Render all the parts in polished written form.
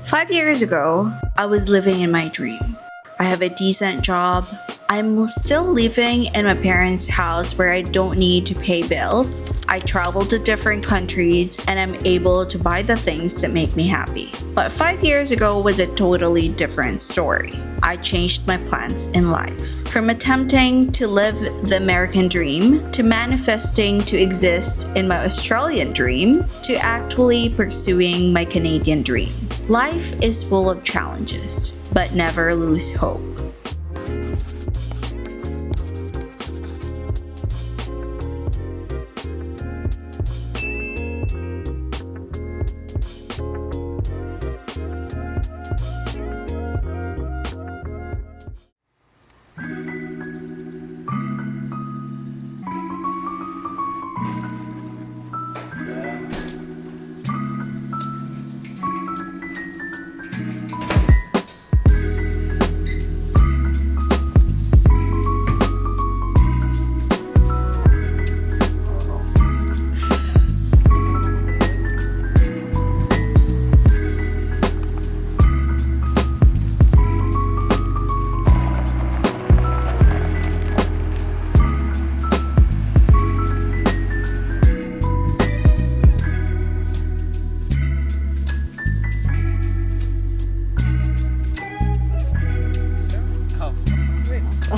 5 years ago, I was living in my dream. I have a decent job. I'm still living in my parents' house where I don't need to pay bills. I travel to different countries and I'm able to buy the things that make me happy. But 5 years ago was a totally different story. I changed my plans in life. From attempting to live the American dream, to manifesting to exist in my Australian dream, to actually pursuing my Canadian dream. Life is full of challenges, but never lose hope.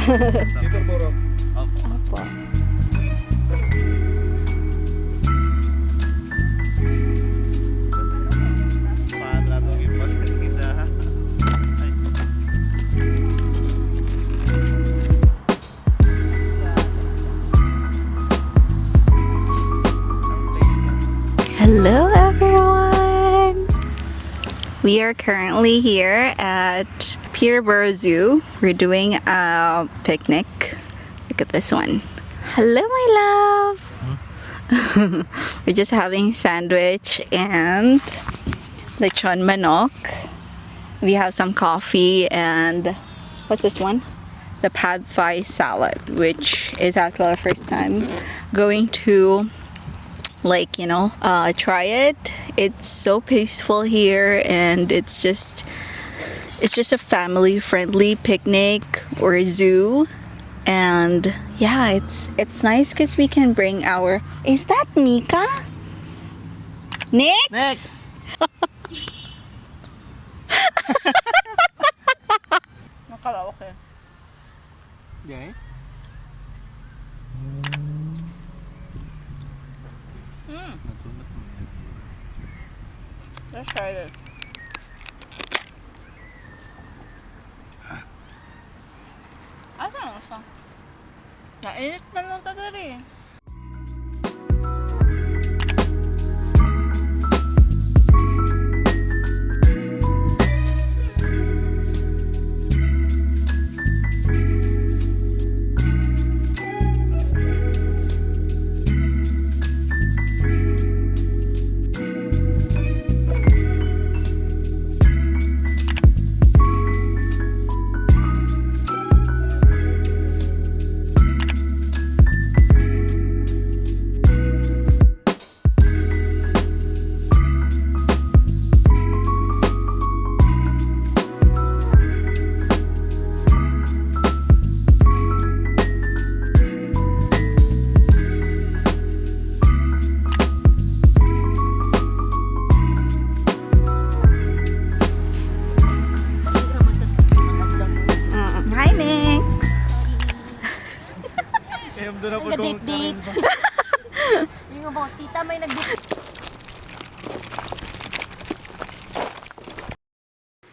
Dito puro. Opo. Hello everyone! We are currently here at Peterborough Zoo. We're doing a picnic. Look at this one. Hello my love! We're just having sandwich and lechon manok. We have some coffee and what's this one? The pad thai salad, which is actually our first time going to try it. It's so peaceful here and it's just a family friendly picnic or a zoo. And yeah, it's nice because we can bring our... Is that Nika? Nick? Next! Nakaraoke. Yeah. Let's try this. Asa na siya? Nainit na lang ito dali. Nag-date-date. Yung about tita may nag-date.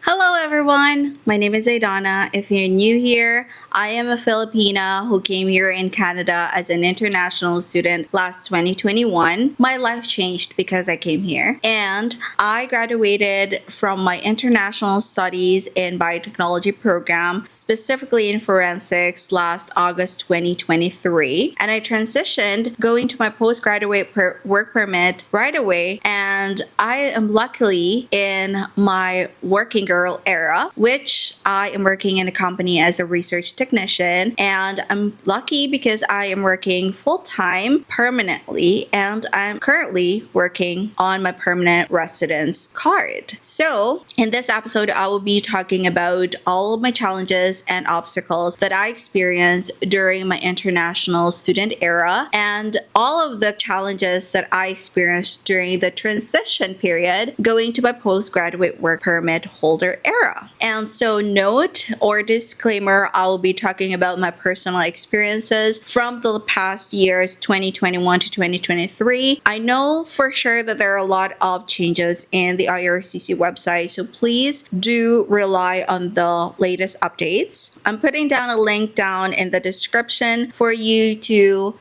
Hello everyone, my name is Idonna. If you're new here, I am a Filipina who came here in Canada as an international student last 2021. My life changed because I came here and I graduated from my international studies in biotechnology program, specifically in forensics last August 2023. And I transitioned going to my postgraduate work permit right away. And I am luckily in my working girl era, which I am working in a company as a research technician, and I'm lucky because I am working full-time permanently, and I'm currently working on my permanent residence card. So in this episode, I will be talking about all of my challenges and obstacles that I experienced during my international student era, and all of the challenges that I experienced during the transition period going to my postgraduate work permit holder era. And so, note or disclaimer, I will be talking about my personal experiences from the past years 2021 to 2023. I know for sure that there are a lot of changes in the IRCC website, so please do rely on the latest updates. I'm putting down a link down in the description for you to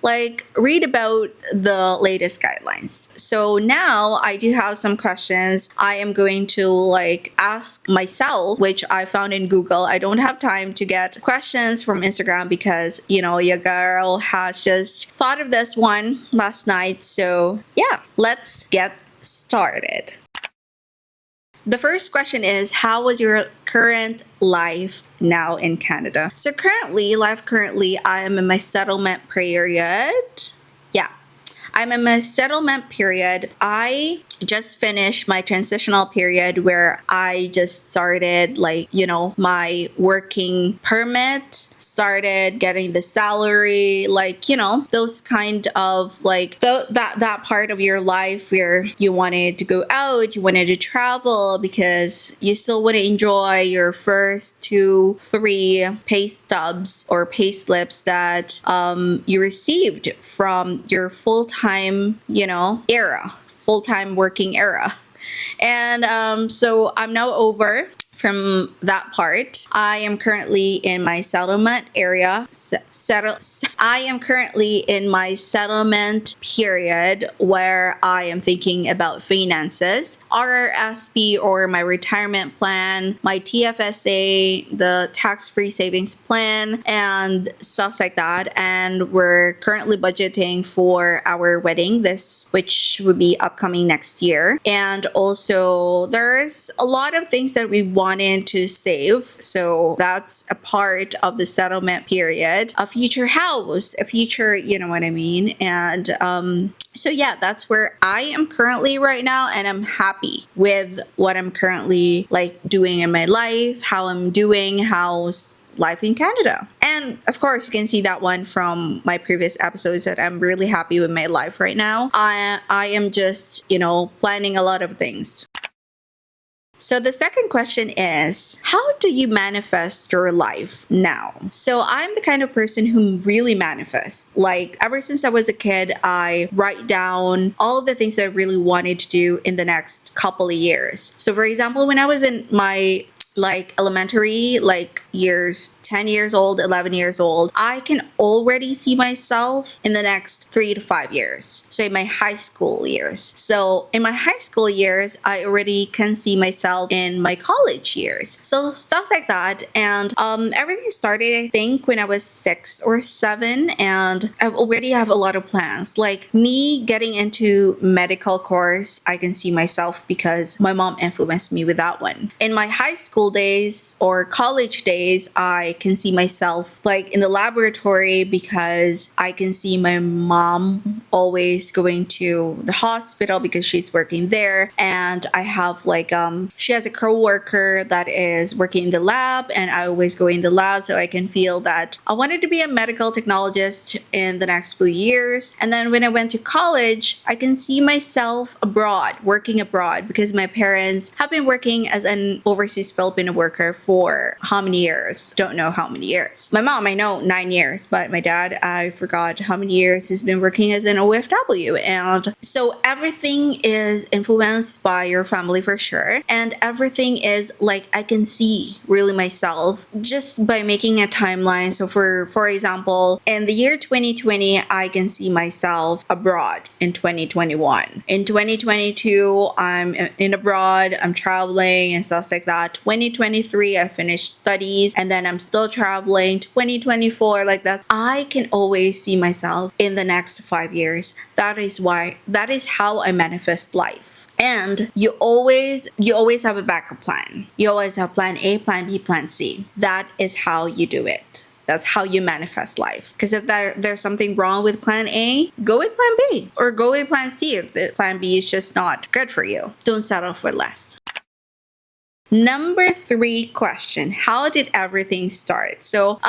read about the latest guidelines. So now I do have some questions I am going to ask myself, which I found in Google. I don't have time to get questions from Instagram because your girl has just thought of this one last night. So yeah, let's get started. The first question is, how was your current life now in Canada? So currently, I am in my settlement period. Yeah, I'm in my settlement period. I just finished my transitional period where I just started my working permit, started getting the salary, those kind of that part of your life where you wanted to go out, you wanted to travel because you still want to enjoy your first 2-3 pay stubs or pay slips that you received from your full-time full-time working era. And so I'm now over from that part. I am currently in my settlement area. I am currently in my settlement period where I am thinking about finances, RRSP or my retirement plan, my TFSA, the tax-free savings plan, and stuff like that. And we're currently budgeting for our wedding, which would be upcoming next year. And also there's a lot of things that we wanted to save. So that's a part of the settlement period. A future house, a future, you know what I mean? And so yeah, that's where I am currently right now, and I'm happy with what I'm currently doing in my life, how I'm doing, how's life in Canada. And of course, you can see that one from my previous episodes that I'm really happy with my life right now. I am just, planning a lot of things. So the second question is, how do you manifest your life now? So I'm the kind of person who really manifests. Ever since I was a kid, I write down all of the things I really wanted to do in the next couple of years. So for example, when I was in my elementary years, 10 years old, 11 years old, I can already see myself in the next 3 to 5 years. So in my high school years. So in my high school years, I already can see myself in my college years. So stuff like that. And everything started, I think, when I was 6 or 7. And I already have a lot of plans. Me getting into medical course, I can see myself because my mom influenced me with that one. In my high school days or college days, I can see myself in the laboratory because I can see my mom always going to the hospital because she's working there, and I have she has a co-worker that is working in the lab, and I always go in the lab, so I can feel that I wanted to be a medical technologist in the next few years. And then when I went to college, I can see myself abroad, working abroad, because my parents have been working as an overseas Filipino worker for how many years? Don't know how many years. My mom, I know 9 years, but my dad, I forgot how many years he's been working as an OFW. And so everything is influenced by your family for sure. And everything is I can see really myself just by making a timeline. So for example, in the year 2020, I can see myself abroad in 2021. In 2022, I'm in abroad, I'm traveling and stuff like that. 2023, I finished studies and then I'm still traveling. 2024, like that. I can always see myself in the next 5 years years, that is how I manifest life. And you always have a backup plan. You always have plan A, plan B, plan C. That is how you do it. That's how you manifest life. Because if there's something wrong with plan A, go with plan B or go with plan C if plan B is just not good for you. Don't settle for less. Number 3 question, how did everything start? So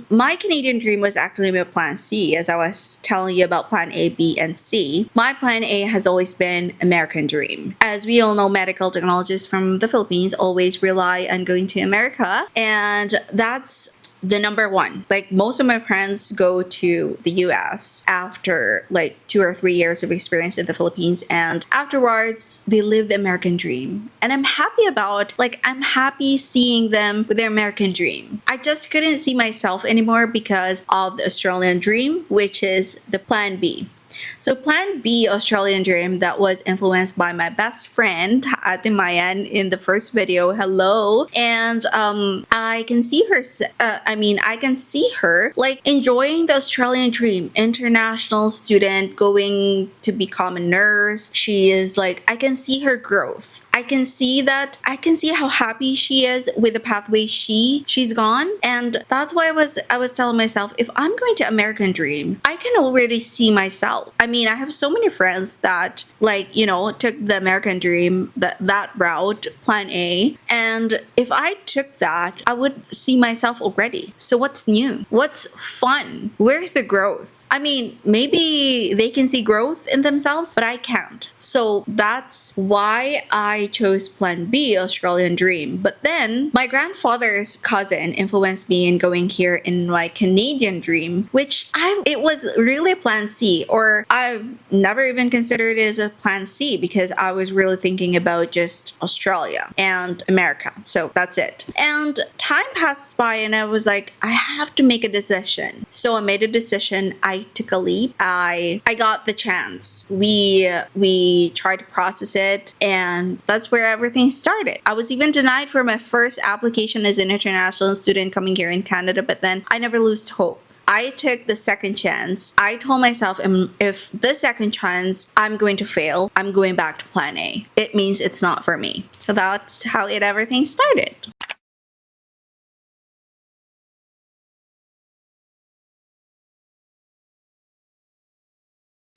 my Canadian dream was actually my plan C. As I was telling you about plan A, B, and C, my plan A has always been American dream. As we all know, medical technologists from the Philippines always rely on going to America, and that's the number one. Like, most of my friends go to the US after like 2 or 3 years of experience in the Philippines, and afterwards they live the American dream. And I'm happy seeing them with their American dream. I just couldn't see myself anymore because of the Australian dream, which is the plan B. So plan B, Australian dream, that was influenced by my best friend, Ate Mayan, in the first video. Hello. And I can see her like enjoying the Australian dream, international student, going to become a nurse. She is like, I can see her growth. I can see how happy she is with the pathway she's gone. And that's why I was telling myself, if I'm going to American dream, I can already see myself. I mean, I have so many friends that took the American dream, that route, plan A. And if I took that, I would see myself already. So what's new? What's fun? Where's the growth? I mean, maybe they can see growth in themselves, but I can't. So that's why I chose plan B, Australian dream. But then my grandfather's cousin influenced me in going here in my Canadian dream, which it was really plan C, or I've never even considered it as a plan C because I was really thinking about just Australia and America. So that's it. And time passed by and I was like, I have to make a decision. So I made a decision. I took a leap. I got the chance. We tried to process it, and that's where everything started. I was even denied for my first application as an international student coming here in Canada, but then I never lost hope. I took the second chance. I told myself, if the second chance I'm going to fail, I'm going back to plan A. It means it's not for me. So that's how everything started.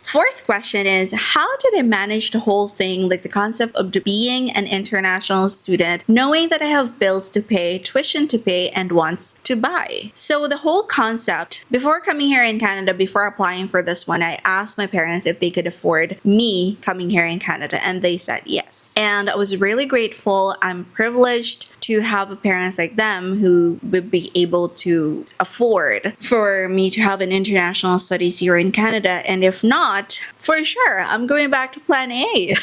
Fourth question is, how did I manage the whole thing, like the concept of being an international student, knowing that I have bills to pay, tuition to pay, and wants to buy? So the whole concept, before coming here in Canada, before applying for this one, I asked my parents if they could afford me coming here in Canada, and they said yes. And I was really grateful. I'm privileged to have parents like them who would be able to afford for me to have an international studies here in Canada. And if not, for sure, I'm going back to plan A.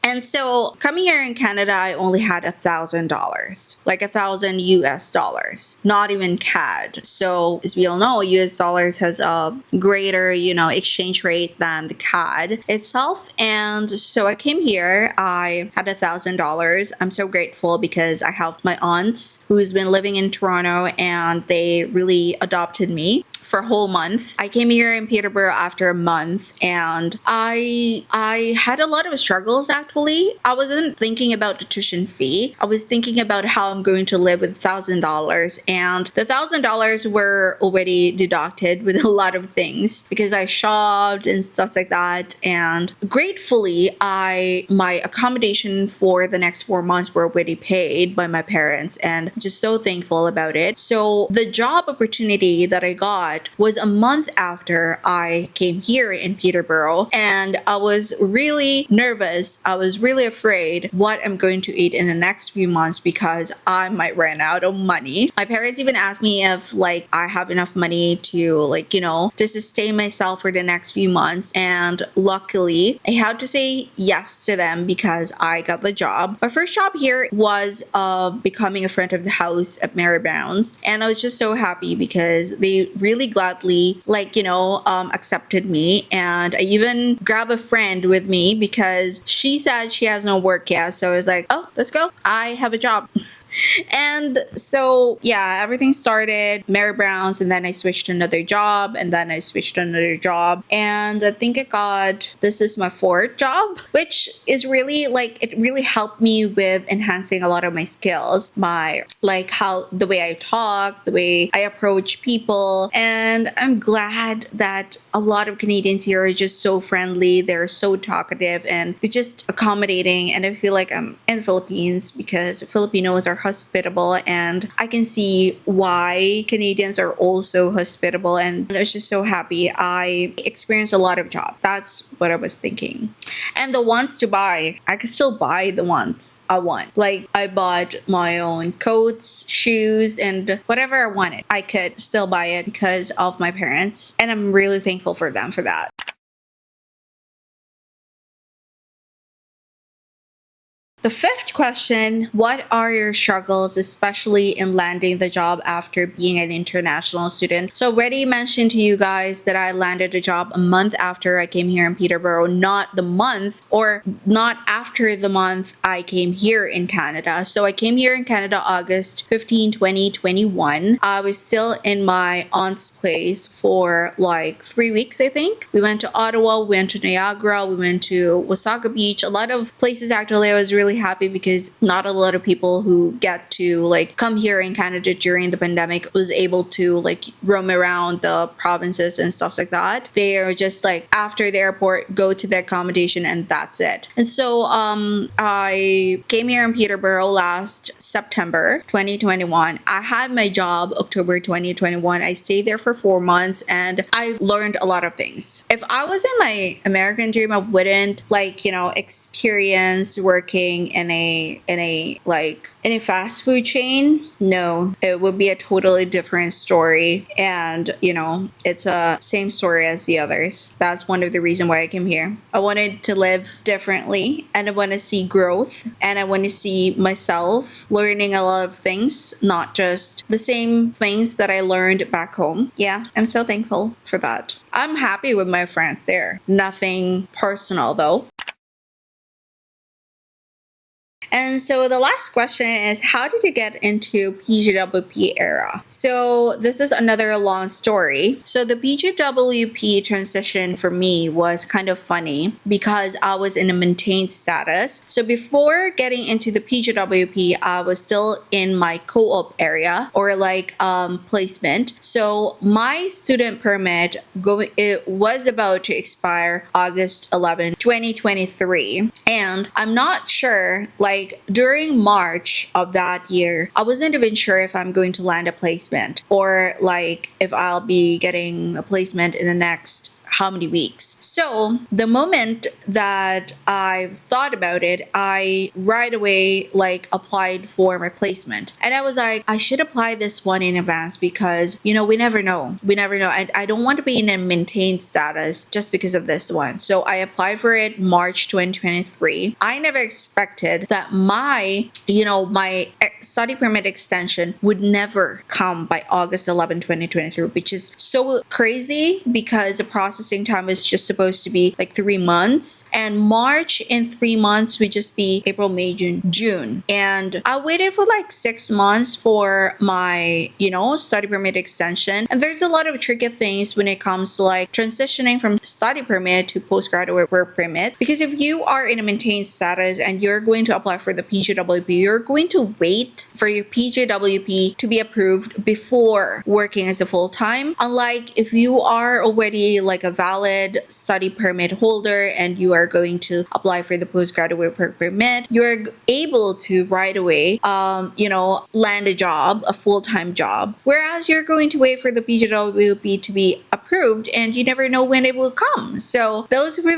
And so coming here in Canada, I only had $1,000, like $1,000 US, not even CAD. So as we all know, US dollars has a greater, exchange rate than the CAD itself. And so I came here, I had $1,000. I'm so grateful because I have my aunts who's been living in Toronto, and they really adopted me for a whole month. I came here in Peterborough after a month, and I had a lot of struggles actually. I wasn't thinking about the tuition fee. I was thinking about how I'm going to live with $1,000, and the $1,000 were already deducted with a lot of things because I shopped and stuff like that. And gratefully, my accommodation for the next 4 months were already paid by my parents, and I'm just so thankful about it. So the job opportunity that I got was a month after I came here in Peterborough, and I was really nervous. I was really afraid what I'm going to eat in the next few months because I might run out of money. My parents even asked me if I have enough money to to sustain myself for the next few months, and luckily I had to say yes to them because I got the job. My first job here was becoming a front of the house at Mary Brown's, and I was just so happy because they really gladly accepted me. And I even grabbed a friend with me because she said she has no work yet. So I was like, oh, let's go. I have a job. And so, yeah, everything started Mary Brown's, and then I switched to another job, and then I switched to another job. And I think this is my fourth job, which is really like, it really helped me with enhancing a lot of my skills, how the way I talk, the way I approach people. And I'm glad that a lot of Canadians here are just so friendly. They're so talkative and they're just accommodating. And I feel like I'm in the Philippines because Filipinos are hospitable, and I can see why Canadians are also hospitable. And I was just so happy. I experienced a lot of jobs. That's what I was thinking. And the ones to buy, I could still buy the ones I want. Like, I bought my own coats, shoes, and whatever I wanted. I could still buy it because of my parents. And I'm really thankful for them for that. The fifth question, what are your struggles, especially in landing the job after being an international student? So I already mentioned to you guys that I landed a job a month after I came here in Peterborough, not the month or not after the month I came here in Canada. So I came here in Canada August 15, 2021. I was still in my aunt's place for like 3 weeks, I think. We went to Ottawa, we went to Niagara, we went to Wasaga Beach, a lot of places actually. I was really happy because not a lot of people who get to like come here in Canada during the pandemic was able to like roam around the provinces and stuff like that. They are just like after the airport, go to the accommodation, and that's it. And so I came here in Peterborough last September 2021. I had my job October 2021. I stayed there for 4 months and I learned a lot of things. If I was in my American dream, I wouldn't experience working in a fast food chain. No, it would be a totally different story, and it's a same story as the others. That's one of the reasons why I came here. I wanted to live differently, and I want to see growth, and I want to see myself learning a lot of things, not just the same things that I learned back home. Yeah, I'm so thankful for that. I'm happy with my friends there. Nothing personal though. And so the last question is, how did you get into PGWP era? So this is another long story. So the PGWP transition for me was kind of funny because I was in a maintained status. So before getting into the PGWP, I was still in my co-op area or placement. So my student permit it was about to expire August 11, 2023. And I'm not sure, during March of that year, I wasn't even sure if I'm going to land a placement or if I'll be getting a placement in the next how many weeks. So the moment that I thought about it, I right away applied for my placement. And I was like, I should apply this one in advance because, we never know. We never know. And I don't want to be in a maintained status just because of this one. So I applied for it March 2023. I never expected that my study permit extension would never come by August 11, 2023, which is so crazy because the processing time is just supposed to be 3 months, and March in 3 months would just be April, May, June. And I waited for 6 months for my study permit extension. And there's a lot of tricky things when it comes to transitioning from study permit to postgraduate work permit, because if you are in a maintained status and you're going to apply for the PGWP, you're going to wait for your PGWP to be approved before working as a full-time. Unlike if you are already a valid study permit holder and you are going to apply for the postgraduate work permit, you're able to right away land a job, a full-time job, whereas you're going to wait for the PGWP to be approved and you never know when it will come. So those were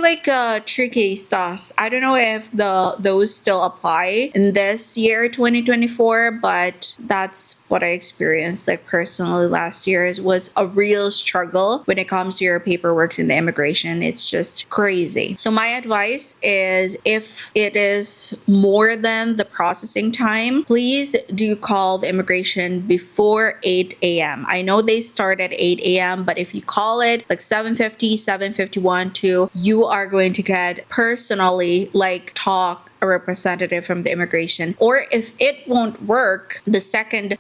tricky stuff. I don't know if those still apply in this year 2024, but that's what I experienced personally last year. It was a real struggle when it comes to your paperwork in the immigration. It's just crazy. So my advice is, if it is more than the processing time, please do call the immigration before 8 a.m. I know they start at 8 a.m., but if you call it 7:50, 7:51 too, you are going to get personally talk a representative from the immigration. Or if it won't work, the second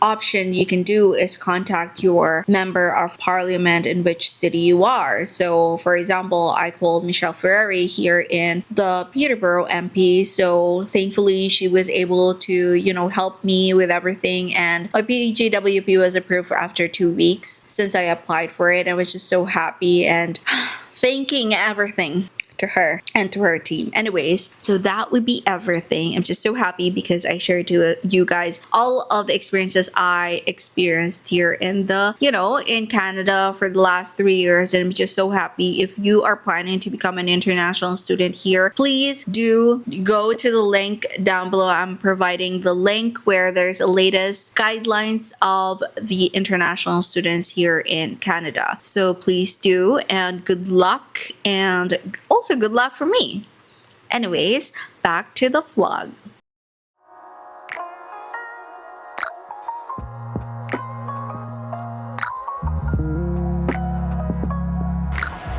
option you can do is contact your member of parliament in which city you are. So for example, I called Michelle Ferrari here in the Peterborough MP. So thankfully she was able to, help me with everything, and my PGWP was approved after 2 weeks since I applied for it. I was just so happy and thanking everything to her and to her team. Anyways, so that would be everything. I'm just so happy because I shared to you guys all of the experiences I experienced here in in Canada for the last 3 years, and I'm just so happy. If you are planning to become an international student here, please do go to the link down below. I'm providing the link where there's the latest guidelines of the international students here in Canada. So please do, and good luck, and also good luck for me. Anyways, back to the vlog.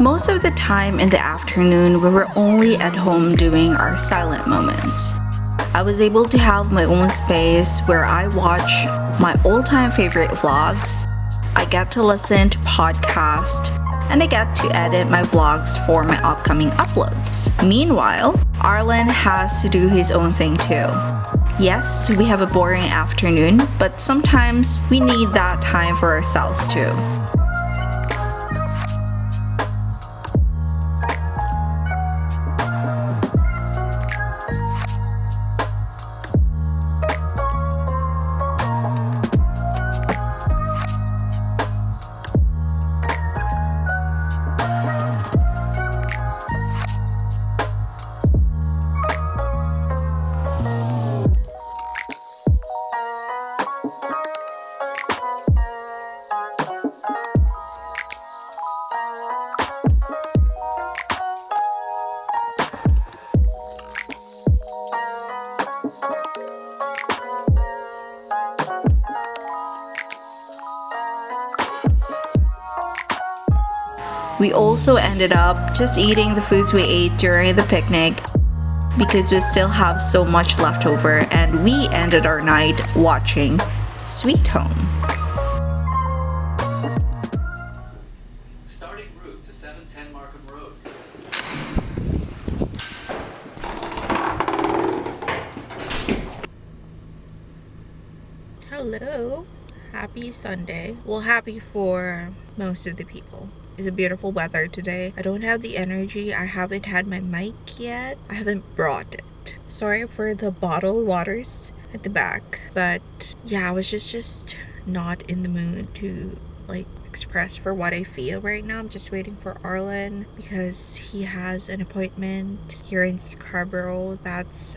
Most of the time in the afternoon, we were only at home doing our silent moments. I was able to have my own space where I watch my all-time favorite vlogs. I get to listen to podcasts, and I get to edit my vlogs for my upcoming uploads. Meanwhile, Arlen has to do his own thing too. Yes, we have a boring afternoon, but sometimes we need that time for ourselves too. We also ended up just eating the foods we ate during the picnic because we still have so much left over, and we ended our night watching Sweet Home. Starting route to 710 Markham Road. Hello. Happy Sunday. Well, happy for most of the people. It's a beautiful weather today. I don't have the energy. I haven't had my mic yet. I haven't brought it. Sorry for the bottled waters at the back. But yeah, I was just not in the mood to express for what I feel right now. I'm just waiting for Arlen because he has an appointment here in Scarborough. That's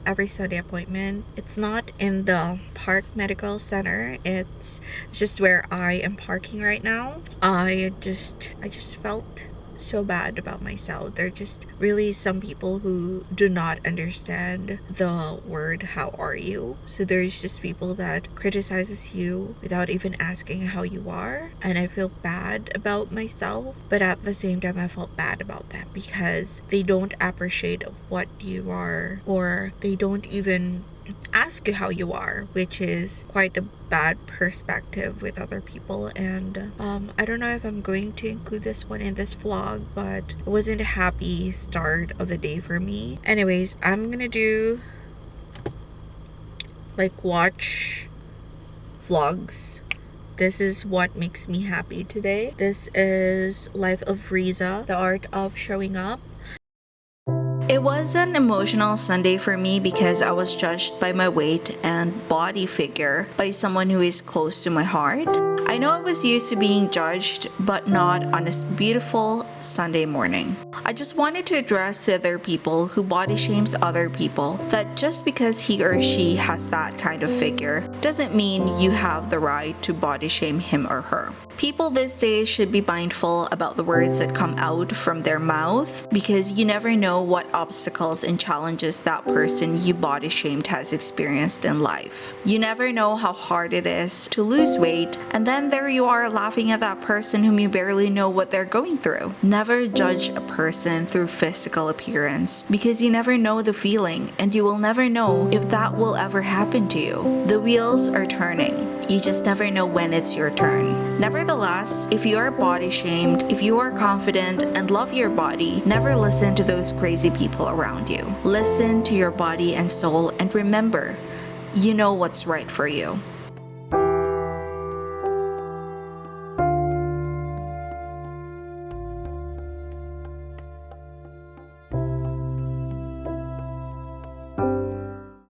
every Sunday appointment. It's not in the Park Medical Center. It's just where I am parking right now. I just felt so bad about myself. There are just really some people who do not understand the word how are you. So there's just people that criticizes you without even asking how you are, and I feel bad about myself, but at the same time I felt bad about them because they don't appreciate what you are, or they don't even ask you how you are, which is quite a bad perspective with other people. And I don't know if I'm going to include this one in this vlog, but it wasn't a happy start of the day for me. Anyways, I'm gonna do watch vlogs. This is what makes me happy today. This is Life of Riza, the art of showing up. It was an emotional Sunday for me because I was judged by my weight and body figure by someone who is close to my heart. I know I was used to being judged, but not on a beautiful Sunday morning. I just wanted to address to other people who body shames other people that just because he or she has that kind of figure doesn't mean you have the right to body shame him or her. People these days should be mindful about the words that come out from their mouth because you never know what obstacles and challenges that person you body shamed has experienced in life. You never know how hard it is to lose weight, and then there you are laughing at that person whom you barely know what they're going through. Never judge a person person through physical appearance because you never know the feeling and you will never know if that will ever happen to you. The wheels are turning. You just never know when it's your turn. Nevertheless, if you are body shamed, if you are confident and love your body, never listen to those crazy people around you. Listen to your body and soul and remember, you know what's right for you.